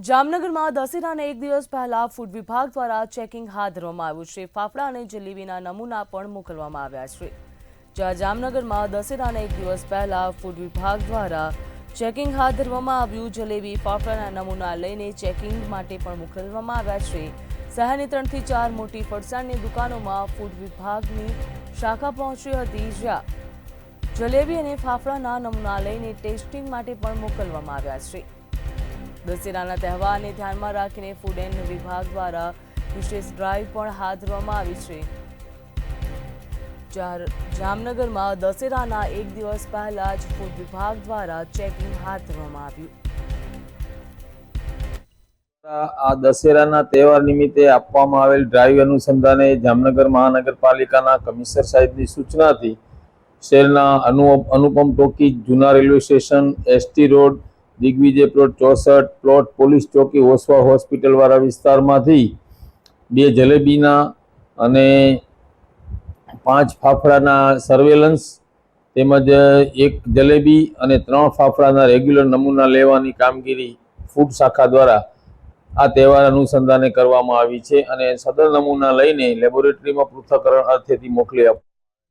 જામનગરમાં દશેરાના એક દિવસ પહેલા ફૂડ વિભાગ દ્વારા ચેકિંગ હાથ ધરવામાં આવ્યું છે। ફાફડા અને જલેબીના નમૂના પણ મોકલવામાં આવ્યા છે। જ્યાં જામનગરમાં દશેરાના એક દિવસ પહેલા ફૂડ વિભાગ દ્વારા ચેકિંગ હાથ ધરવામાં આવ્યું। જલેબી ફાફડાના નમૂના લઈને ચેકિંગ માટે પણ મોકલવામાં આવ્યા છે। શહેરની 3 થી 4 મોટી ફરસાણની દુકાનોમાં ફૂડ વિભાગની શાખા પહોંચી હતી, જ્યાં જલેબી અને ફાફડાના નમૂના લઈને ટેસ્ટિંગ માટે પણ મોકલવામાં આવ્યા છે। દશેરાના તહેવારને ધ્યાનમાં રાખીને ફૂડ એન્ડ વિભાગ દ્વારા વિશેષ ડ્રાઈવ પણ હાથ ધરવામાં આવી છે। જામનગરમાં દશેરાના એક દિવસ પહેલા જ ફૂડ વિભાગ દ્વારા ચેકિંગ હાથ ધરવામાં આવ્યું। આ દશેરાના તહેવાર નિમિત્તે આપવામાં આવેલ ડ્રાઈવ અનુસંધાને જામનગર મહાનગરપાલિકાના કમિશનર સાહેબની સૂચનાથી શહેરના અનુપમ ટોકી, જૂના railway station, ST road, Digvijay plot 64, plot police ચોકી, ઓસવા હોસ્પિટલ વાળા વિસ્તારમાંથી 2 જલેબીના અને 5 ફાફડાના સર્વેલન્સ તેમજ 1 જલેબી અને 3 ફાફડાના રેગ્યુલર નમૂના લેવાની કામગીરી ફૂડ શાખા દ્વારા આ તહેવાર અનુસંધાને કરવામાં આવી છે અને સદર નમૂના લઈને લેબોરેટરીમાં પૃથ્થકરણ અર્થેથી મોકલી